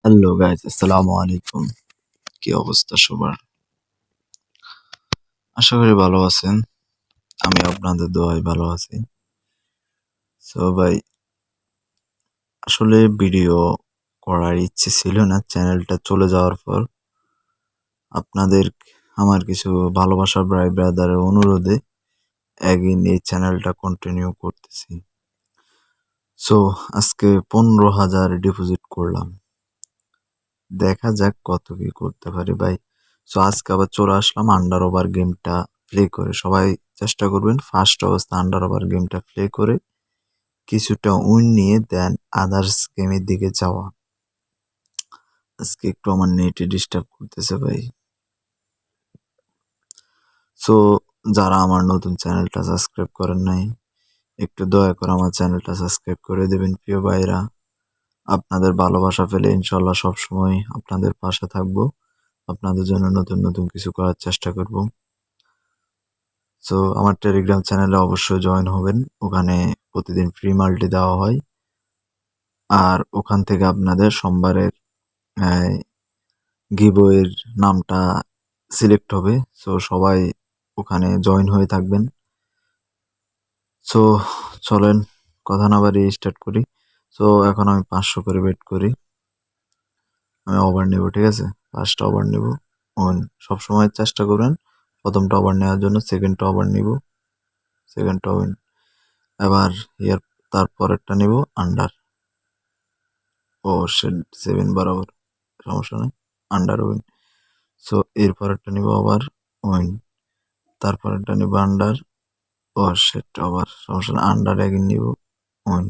Hello guys, আসসালামু আলাইকুম। কি অবস্থা সবার? আশা করি ভালো আছেন। আমি আপনাদের দোয়ায় ভালো আছি। সো ভাই, আসলে ভিডিও করার ইচ্ছে ছিল না চ্যানেলটা চলে যাওয়ার পর। আপনাদের আমার কিছু ভালোবাসার ভাই ব্রাদারের অনুরোধে এগেইন এই চ্যানেলটা কন্টিনিউ করতেছি। সো আজকে 15,000 ডিপোজিট করলাম। দেখা যাক কত কি করতে পারি ভাই। সো আজকে আবার চলে আসলাম আন্ডার ওভার গেমটা প্লে করে। সবাই চেষ্টা করবেন ফার্স্ট অবস্থা আন্ডার ওভার গেমটা প্লে করে কিছুটা উইন নিয়ে দেন আদার্স গেমের দিকে যাওয়া। আজকে একটু আমার নেটে ডিস্টার্ব করতেছে ভাই। সো যারা আমার নতুন চ্যানেলটা সাবস্ক্রাইব করেন নাই, একটু দয়া করে আমার চ্যানেলটা সাবস্ক্রাইব করে দেবেন প্রিয় ভাইরা। আপনাদের ভালোবাসা পেলে ইনশাল্লাহ সবসময় আপনাদের পাশে থাকবো। আপনাদের জন্য নতুন নতুন কিছু করার চেষ্টা করব। সো আমার টেলিগ্রাম চ্যানেলে অবশ্যই জয়েন হবেন। ওখানে প্রতিদিন ফ্রি মাল্টি দেওয়া হয়। আর ওখান থেকে আপনাদের সোমবারের গিভওয়ের নামটা সিলেক্ট হবে। সো সবাই ওখানে জয়েন হয়ে থাকবেন। সো চলেন কথা না বাড়িয়ে স্টার্ট করি। সো এখন আমি 500 করে বেট করি। আমি ওভার নেব, ঠিক আছে? ফার্স্ট ওভার নেব ওয়ান। সবসময় চেষ্টা করবেন প্রথমটা ওভার নেওয়ার জন্য। সেকেন্ডটা ওভার নিব, সেকেন্ডটা উইন। এবার ইয়ার তারপরেরটা নিব আন্ডার। ও শেট 7 বরাবর, সমস্যা নেই, আন্ডার উইন। সো এরপরেরটা নিব আবার উইন, তারপরেরটা নিব আন্ডার। ও শেট ওভার, সমস্যা নেই, আন্ডার এগিন নিব উইন।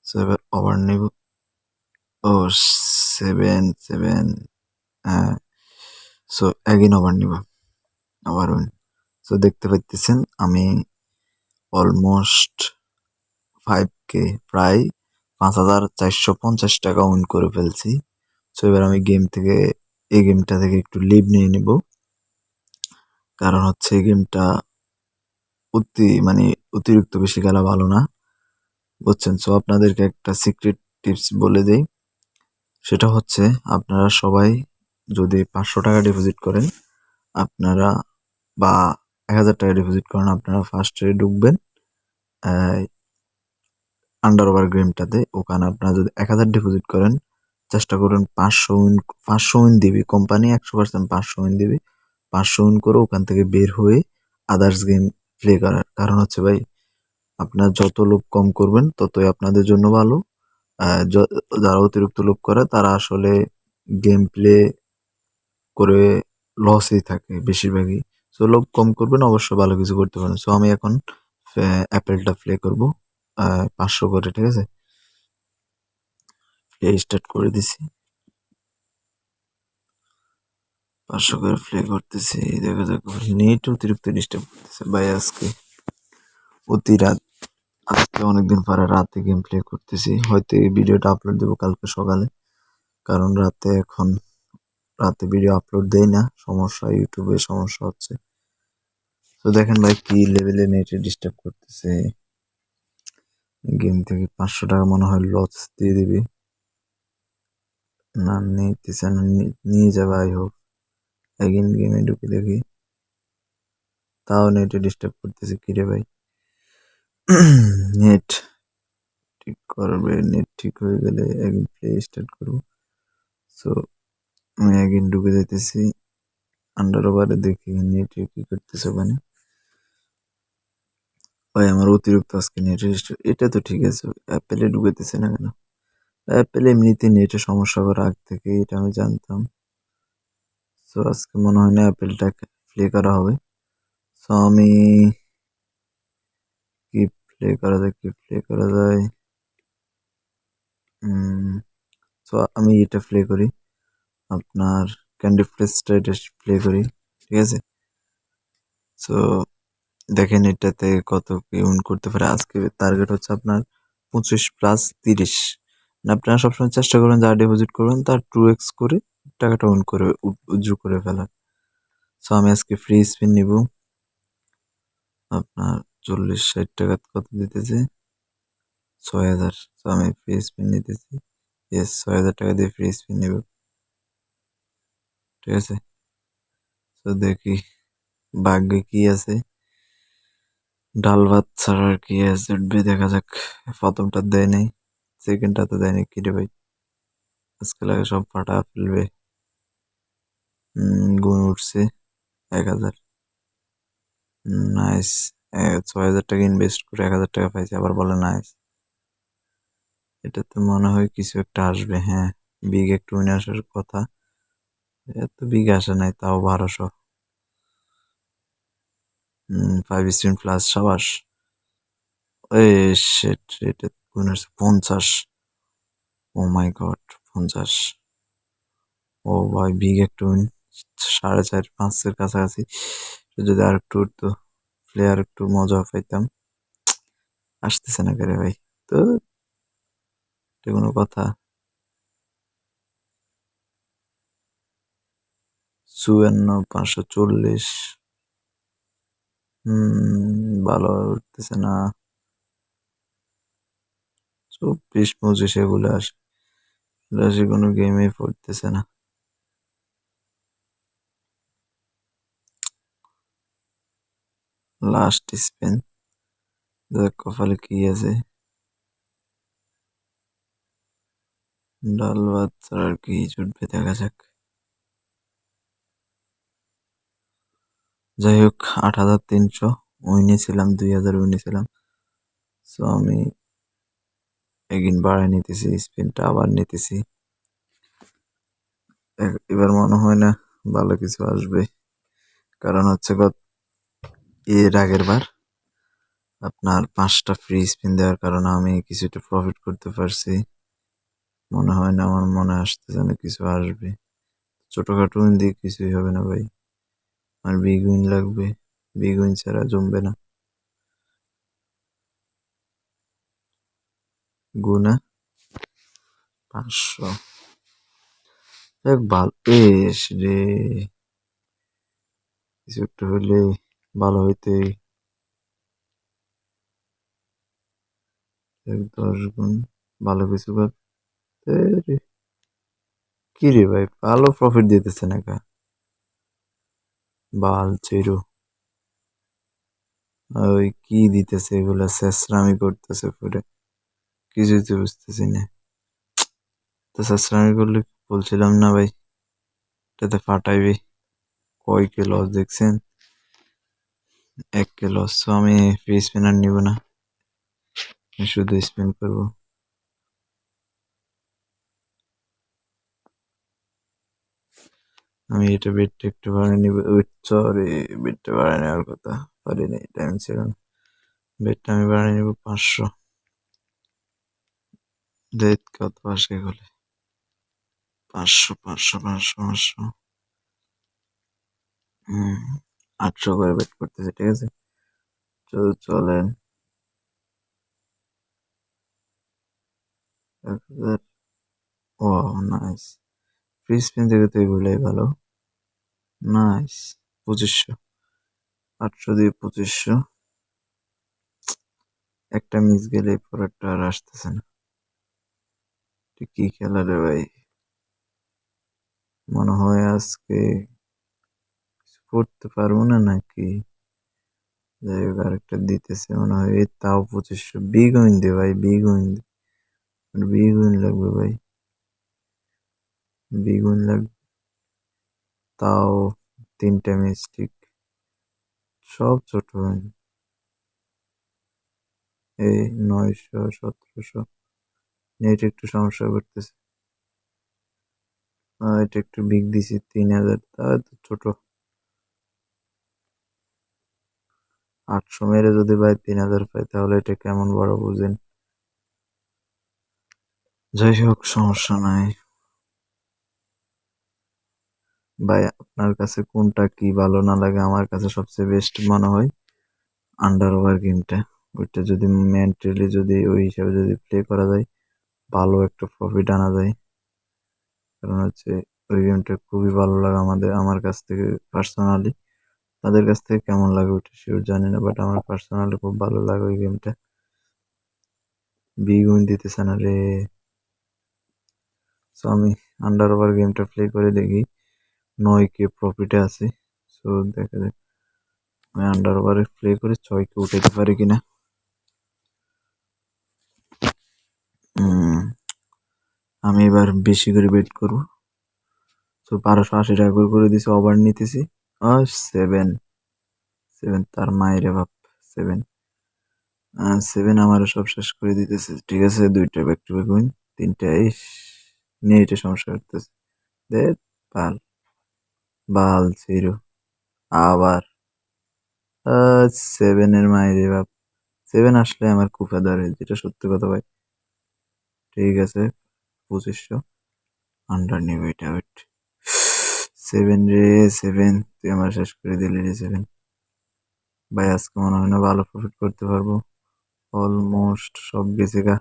সো এবার ওভার নিব। ও 7 7, হ্যাঁ। সো এগিন ওভার নিব, আবার উইন। সো দেখতে পাইতেছেন আমি অলমোস্ট 5K, প্রায় 5,450 টাকা উইন করে ফেলছি। সো এবার আমি এই গেমটা থেকে একটু লিভ নিয়ে নিব। কারণ হচ্ছে এই গেমটা মানে অতিরিক্ত বেশি খেলা ভালো না, বুঝছেন? সো আপনাদেরকে একটা সিক্রেট টিপস বলে দেই। সেটা হচ্ছে আপনারা সবাই যদি 500 টাকা ডিপোজিট করেন, আপনারা বা 1,000 টাকা ডিপোজিট করেন, আপনারা ফার্স্টে ঢুকবেন আন্ডার ওভার গেমটাতে। ওখানে আপনারা যদি 1,000 ডিপোজিট করেন, চেষ্টা করুন 500 উইন দিবি কোম্পানি, 100% 500 উইন দিবি। 500 উইন করে ওখান থেকে বের হয়ে আদার্স গেম প্লে করার। কারণ হচ্ছে ভাই, আপনার যত লোভ কম করবেন ততই আপনাদের জন্য ভালো। যারা অতিরিক্ত লোভ করে তারা আসলে গেম প্লে করে লসেই থাকে বেশিরভাগই। সো লোভ কম করবেন, অবশ্যই ভালো কিছু করতে পারেন। সো আমি এখন অ্যাপেলটা প্লে করবো 500 করে, ঠিক আছে? প্লে স্টার্ট করে দিছি, 500 করে প্লে করতেছি। দেখা যাক, নেট অতিরিক্ত ডিস্টার্ব করতেছে ভাই আজকে। অতি রাত, আজকে অনেকদিন পরে রাতে গেম প্লে করতেছি। হয়তো এই ভিডিওটা আপলোড দেবো কালকে সকালে, কারণ রাতে ভিডিও আপলোড দেই না, সমস্যা, ইউটিউবে সমস্যা হচ্ছে। তো দেখেন ভাই কি লেভেলে নেটে ডিস্টার্ব করতেছে। গেম থেকে 500 টাকা মনে হয় লস দিয়ে দিবি। না নিতেছে না, নিয়ে যাবে আই হোপ। এগেন গেমে ঢুকে দেখি, তাও নেটে ডিস্টার্ব করতেছে। কিরে ভাই, নেট ঠিক করবে, নেট ঠিক হয়ে গেলে একদিন প্লে স্টার্ট করবো। সো আমি একদিন ঢুকে যাইতেছি আন্ডার ওভারে, দেখি নেট কি করতেছে ওখানে। ভাই আমার অতিরিক্ত আজকে নেট, এটা তো ঠিক আছে, অ্যাপেলে ঢুকেতেছে না কেন? অ্যাপেলে এমনিতে নেটের সমস্যা করে আগ থেকে, এটা আমি জানতাম। সো আজকে মনে হয় না অ্যাপেলটা প্লে করা হবে। সো আমি কি প্লে করা যায়, কি প্লে করা যায়? সো আমি এটা প্লে করি, আপনার ক্যান্ডি ফ্রেশটা এটা প্লে করি, ঠিক আছে? সো দেখেন এটাতে কত কি উইন করতে পারে। আজকে টার্গেট হচ্ছে আপনার 25+30। আপনারা সবসময় চেষ্টা করবেন যা ডিপোজিট করবেন তার 2x করে টাকাটা উইন করে উজ্জু করে ফেলার। সো আমি আজকে ফ্রি স্পিন নিব। আপনার 40-60 টাকা কত দিতেছে, 6,000। সো আমি ফ্রি স্পিন নিতেছি, ইয়েস, 6,000 টাকা দিয়ে ফ্রি স্পিন নেব। ঠিক আছে, তো দেখি ভাগ্যে কি আছে। ডাল ভাত ছাড়া আর কি জুটবে, দেখা যাক। প্রথমটা দেয় নাই, সেকেন্ডটা তো দেয় নাই, কি রে ভাই, আজকে লাগে সব ফাটা ফেলবে। গুণ উঠছে 1,000। নাইস। 6,000 টাকা ইনভেস্ট করে 1,000 টাকা পাইছি, আবার বলে নাইস। এটাতে মনে হয় কিছু একটা আসবে। হ্যাঁ, বিগ একটু উইন আসার কথা, এত বিগ আসে নাই, তাও 1200। 5 স্পিন প্লাস, সাবাস। এই শিট, এটা গুণ আসছে 50। ও মাই গড, 50। ও ভাই, বিগ একটা উইন, 4.5-5-এর কাছাকাছি। যদি আর একটু উঠতো, প্লেয়ার একটু মজা পাইতাম। আসতেছে না করে ভাই, তো এটা কোনো কথা? 54,540। ভালো উঠতেছে না। 24-25 এগুলো আসে, এগুলো আসে কোনো গেমে পড়তেছে না। লাস্ট স্পেন, দেখ কপালে কি আছে। ডাল ভাত ছাড়া আর কি জুটবে, দেখা যাক। যাই হোক, 8,300 উইনে ছিলাম, 2,000 উইনে ছিলাম। সো আমি এগিন বাড়াই নিতেছি, স্পিনটা আবার নিতেছি। এবার মনে হয় না ভালো কিছু আসবে, কারণ হচ্ছে এর আগের বার আপনার 5টা ফ্রি স্পিন দেওয়ার কারণে আমি কিছুটা প্রফিট করতে পারছি। মনে হয় না, আমার মনে আসতেছে না কিছু আসবে। ছোটখাটো উইন দিয়ে কিছুই হবে না ভাই, আমার বিগ উইন লাগবে। বিগ উইন ছাড়া জমবে না। গুনা 500, ভালো বেশ রে, কিছু একটা হলে ভালো হইতে। 10 গুণ, ভালো কিছু ভাবতে রে। কি রে ভাই, ভালো প্রফিট দিতেছে না কা, বাল চেরো। ওই কি দিতেছে এগুলা, শেষরামি করতেছে পুরে, কিছুই তো বুঝতেছি না। তো শেষরামি করলে বলছিলাম না ভাই, এটাতে ফাটাইবি। কয় কে লস দেখছেন, 1 কে লস। তো আমি ফ্রি স্পিনার নিব না, আমি শুধু স্পিন করবো। আমি এটা বেটটা একটু বাড়ায় নিব। সরি, বেটটা বাড়ায় নেওয়ার কথা, পারিনি, টাইম ছিল না। বেটটা আমি বাড়ায় নিব 500। দেখ কত আসে এগুলো, 500, 500, 500, 500। 800 করে বেট করতেছে, ঠিক আছে। চলেন, 1,000। ও নাইস, ফ্রি স্পিন থেকে তো এগুলোই ভালো। নাইস, 2500। 800 দিয়ে 2500, একটা মিস গেলে পরেরটা আর আসতেছে না। কি খেলা রে ভাই, মনে হয় আজকে কিছু করতে পারবো না নাকি। যাই হোক, আরেকটা দিতেছে মনে হয়, এই তাও 2500। বিগ উইন দে ভাই, বিগ উইন, বিগ উইন লাগবে ভাই, বিগ উইন লাগবে। তাও 3টা মিস্টিক, সব ছোট উইন। এই 900, 1700। নেট একটু সমস্যা করতেছে। এটা একটু বিগ দিছি, 3,000, তা তো ছোট। 800 মেরে যদি ভাই 3,000 পাই, তাহলে এটা কেমন বড় বুঝেন। যাই হোক, সমস্যা নাই। ভাই আপনার কাছে কোনটা কি ভালো না লাগে, আমার কাছে সবচেয়ে বেস্ট মনে হয় আন্ডার ওভার গেমটা। ওইটা যদি মেন্টালি, যদি ওই হিসাবে যদি প্লে করা যায়, ভালো একটা প্রফিট আনা যায়। কারণ হচ্ছে ওই গেমটা খুবই ভালো লাগে আমার কাছ থেকে পার্সোনালি। তাদের কাছ থেকে কেমন লাগে ওইটা শিওর জানি না, বাট আমার পার্সোনালি খুব ভালো লাগে ওই গেমটা। বিগ উইন দিতেছে না রে। সো আমি আন্ডার ওভার গেমটা প্লে করে দেখি 9K প্রফিটে আছি। সো দেখা যাক আমি আন্ডার ওভারে প্লে করে 6K উঠাইতে পারি কিনা। আমি এবার বেশি করে বেট করবো। সো 1280 টাকা করে দিছি, ওভার নিতেছি। 7 তার মায়ের বাপ। 7 আমার সব শেষ করে দিতেছে। ঠিক আছে, 2টা ব্যাক টু ব্যাক উইন, 3টা নেটে সমস্যা করতেছে। দেখ বাল বাল 0 আবার 7 মায়ের বাপ। 7 আসলে আমার কুফা ধরে, যেটা সত্যি কথা ভাই। ঠিক আছে, 2500 আন্ডার নিব এটা। ওয়েট 7 রে 7, তুই আমার শেষ করে দিলি রে 7 ভাই। আজকে মনে হয় না ভালো প্রফিট করতে পারবো। অলমোস্ট সব গেছে গা।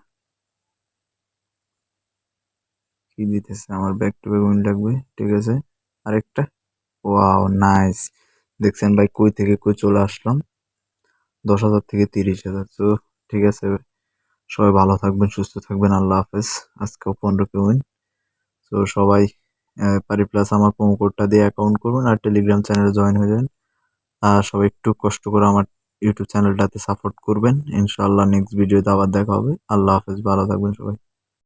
কি দিতেছে আমার? ব্যাক টু ব্যাক উইন লাগবে। ঠিক আছে, আরেকটা। Wow nice. দেখছেন ভাই কই থেকে কই চলে আসলাম। 10,000 থেকে 30,000। তো ঠিক আছে, সবাই ভালো থাকবেন, সুস্থ থাকবেন। আল্লাহ হাফেজ। আজকেও 15K উইন। তো সবাই পারি প্লাস আমার প্রোমো কোডটা দিয়ে অ্যাকাউন্ট করবেন আর টেলিগ্রাম চ্যানেলে জয়েন হয়ে যাবেন। আর সবাই একটু কষ্ট করে আমার ইউটিউব চ্যানেলটাতে সাপোর্ট করবেন। ইনশাআল্লাহ নেক্সট ভিডিওতে আবার দেখা হবে। আল্লাহ হাফেজ, ভালো থাকবেন সবাই।